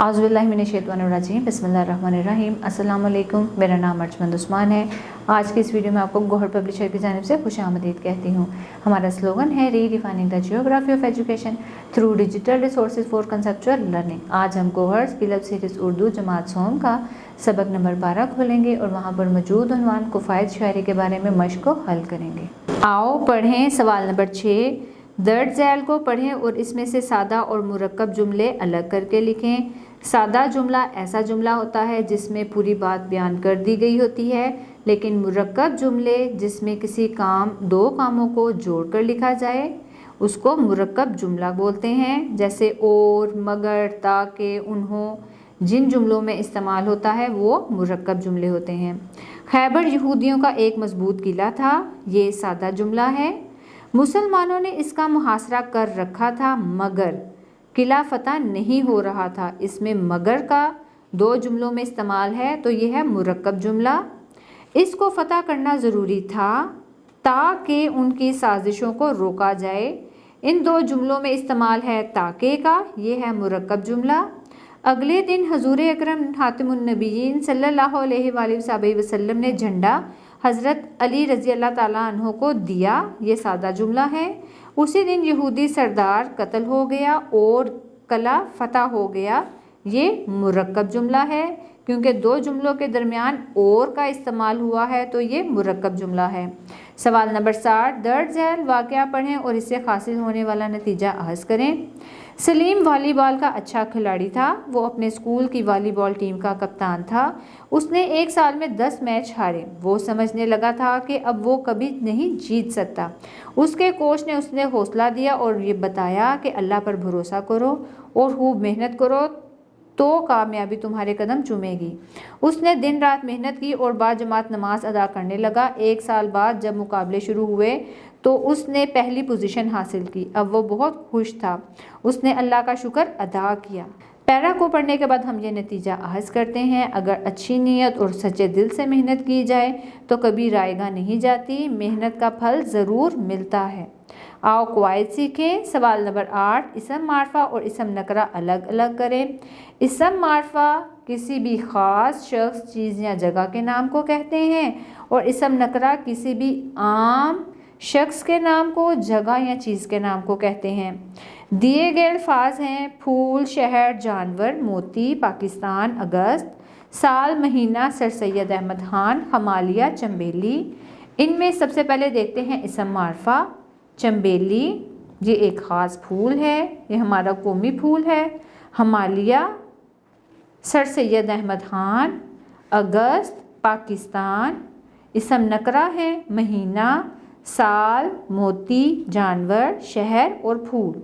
आज़ुबिल्लाहिमिनश्शैतानिर्रजीम बिस्मिल्लाहिर्रहमानिर्रहीम। अस्सलाम वालेकुम। मेरा नाम अर्जमंद उस्मान है। आज की इस वीडियो में आपको गौहर पब्लिशर की जानिब से खुशामदीद कहती हूँ। हमारा स्लोगन है redefining the geography of education through digital resources for conceptual learning. आज हम Gauhar skill up series Urdu जमात सोम का सबक नंबर 12 खोलेंगे और वहाँ पर मौजूद उन्वान कुफ़ायत शायरी के बारे में मश्क को हल करेंगे। आओ पढ़ें सवाल नंबर 6। दर्ज झैल को पढ़ें और इसमें से सादा और मुरक्कब जुमले अलग करके लिखें। सादा जुमला ऐसा जुमला होता है जिसमें पूरी बात बयान कर दी गई होती है, लेकिन मुरक्कब जुमले जिसमें किसी दो कामों को जोड़कर लिखा जाए उसको मुरक्कब जुमला बोलते हैं। जैसे और, मगर, ताकि, उन्हों जिन जुमलों में इस्तेमाल होता है वो मुरक्कब जुमले होते हैं। खैबर यहूदियों का एक मजबूत किला था, ये सादा जुमला है। मुसलमानों ने इसका मुहासरा कर रखा था मगर किला फतह नहीं हो रहा था। इसमें मगर का दो जुमलों में इस्तेमाल है तो यह है मुरक्कब जुमला। इसको फतह करना ज़रूरी था ताकि उनकी साजिशों को रोका जाए। इन दो जुमलों में इस्तेमाल है ताकि का, यह है मुरक्कब जुमला। अगले दिन हजूर अकरम खातिमुन नबीयीन सल्लल्लाहु अलैहि वसल्लम ने झंडा हज़रत अली रज़ी अल्लाह ताला अन्हो को दिया, ये सादा जुमला है। उसी दिन यहूदी सरदार कत्ल हो गया और किला फतह हो गया, ये मुरक्कब जुमला है। क्योंकि दो जुमलों के दरमियान और का इस्तेमाल हुआ है तो ये मुरक्कब जुमला है। सवाल नंबर 60। दर्ज झैल वाक़या पढ़ें और इससे हासिल होने वाला नतीजा अहज़ करें। सलीम वॉलीबॉल का अच्छा खिलाड़ी था। वो अपने स्कूल की वॉलीबॉल टीम का कप्तान था। उसने एक साल में 10 मैच हारे। वो समझने लगा था कि अब वो कभी नहीं जीत सकता। उसके कोच ने उसे हौसला दिया और ये बताया कि अल्लाह पर भरोसा करो और खूब मेहनत करो तो कामयाबी तुम्हारे कदम चूमेगी। उसने दिन रात मेहनत की और बाजमात नमाज अदा करने लगा। एक साल बाद जब मुकाबले शुरू हुए तो उसने पहली पोजीशन हासिल की। अब वो बहुत खुश था। उसने अल्लाह का शुक्र अदा किया। पैरा को पढ़ने के बाद हम ये नतीजा अहज़ करते हैं। अगर अच्छी नीयत और सच्चे दिल से मेहनत की जाए तो कभी रायगा नहीं जाती, मेहनत का फल ज़रूर मिलता है। आओ कवायद सीखें। सवाल नंबर 8। इसम मार्फा और इसम नकरा अलग अलग करें। इसम मार्फा किसी भी ख़ास शख्स, चीज़ या जगह के नाम को कहते हैं और इसम नकरा किसी भी आम शख्स के नाम को, जगह या चीज़ के नाम को कहते हैं। दिए गए अल्फाज हैं फूल, शहर, जानवर, मोती, पाकिस्तान, अगस्त, साल, महीना, सर सैयद अहमद खान, हमालिया, चंबेली। इनमें सबसे पहले देखते हैं इसम मार्फा। चंबेली ये एक ख़ास फूल है, ये हमारा कौमी फूल है। हमालिया सर सैयद अहमद खान, अगस्त पाकिस्तान। इसम नकरा है महीना, साल, मोती, जानवर, शहर और फूल।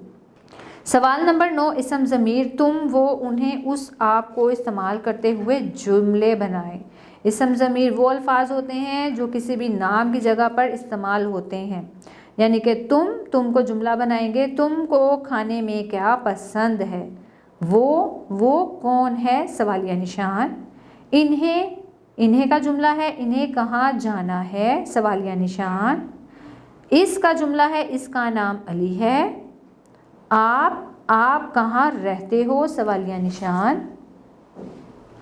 सवाल नंबर 9। इसम ज़मीर तुम, वो, उन्हें, उस, आप को इस्तेमाल करते हुए जुमले बनाएं। इसम ज़मीर वो अल्फाज होते हैं जो किसी भी नाम की जगह पर इस्तेमाल होते हैं। यानी कि तुम को जुमला बनाएंगे। तुमको खाने में क्या पसंद है। वो कौन है, सवालिया निशान। इन्हें का जुमला है, इन्हें कहाँ जाना है, सवालिया निशान। इसका जुमला है, इसका नाम अली है। आप कहाँ रहते हो, सवालिया निशान।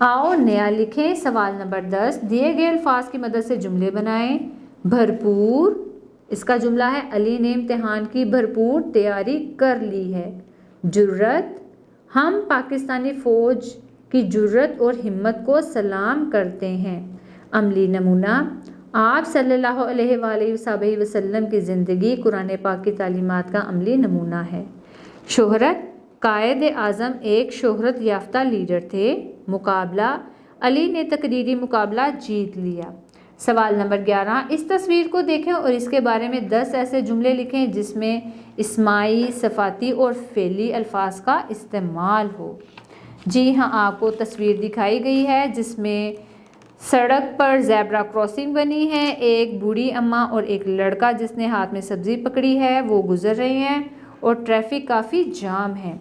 आओ नया लिखें। सवाल नंबर 10। दिए गए अल्फाज की मदद से जुमले बनाएं। भरपूर, इसका जुमला है अली ने इम्तिहान की भरपूर तैयारी कर ली है। जुर्रत, हम पाकिस्तानी फ़ौज की जुर्रत और हिम्मत को सलाम करते हैं। अमली नमूना, आप सल्लल्लाहु अलैहि वसल्लम की ज़िंदगी कुरान पाक की तालीमात का अमली नमूना है। शोहरत, कायद आज़म एक शोहरत याफ्ता लीडर थे। मुकाबला, अली ने तकरीरी मुकाबला जीत लिया। सवाल नंबर 11। इस तस्वीर को देखें और इसके बारे में 10 ऐसे जुमले लिखें जिसमें इस्माई, सफ़ाती और फ़ेली अल्फाज का इस्तेमाल हो। जी हाँ, आपको तस्वीर दिखाई गई है जिसमें सड़क पर ज़ेब्रा क्रॉसिंग बनी है। एक बूढ़ी अम्मा और एक लड़का जिसने हाथ में सब्ज़ी पकड़ी है वो गुज़र रहे हैं और ट्रैफिक काफ़ी जाम है।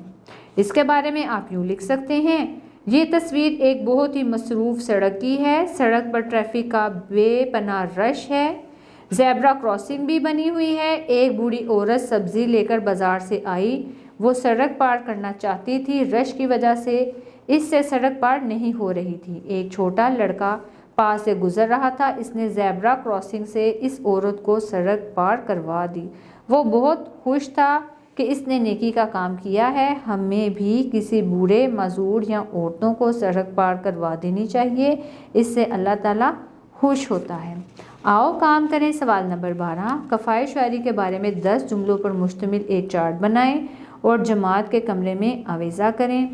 इसके बारे में आप यूँ लिख सकते हैं, ये तस्वीर एक बहुत ही मसरूफ़ सड़क की है। सड़क पर ट्रैफिक का बेपनाह रश है। ज़ेब्रा क्रॉसिंग भी बनी हुई है। एक बूढ़ी औरत सब्ज़ी लेकर बाज़ार से आई। वो सड़क पार करना चाहती थी, रश की वजह से اس سے سڑک پار نہیں ہو رہی تھی۔ ایک چھوٹا لڑکا پاس سے گزر رہا تھا، اس نے زیبرا کراسنگ سے اس عورت کو سڑک پار کروا دی۔ وہ بہت خوش تھا کہ اس نے نیکی کا کام کیا ہے۔ ہمیں بھی کسی بوڑھے، معذور یا عورتوں کو سڑک پار کروا دینی چاہیے، اس سے اللہ تعالیٰ خوش ہوتا ہے۔ آؤ کام کریں۔ سوال نمبر 12، قافیہ شاعری کے بارے میں 10 جملوں پر مشتمل ایک چارٹ بنائیں اور جماعت کے کمرے میں آویزاں کریں۔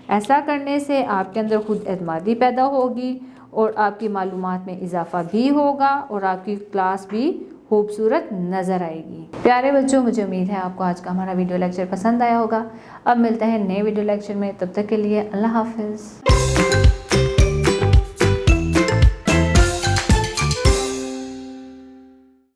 ایسا کرنے سے آپ کے اندر خود اعتمادی پیدا ہوگی اور آپ کی معلومات میں اضافہ بھی ہوگا اور آپ کی کلاس بھی خوبصورت نظر آئے گی۔ پیارے بچوں، مجھے امید ہے آپ کو آج کا ہمارا ویڈیو لیکچر پسند آیا ہوگا۔ اب ملتے ہیں نئے ویڈیو لیکچر میں، تب تک کے لیے اللہ حافظ۔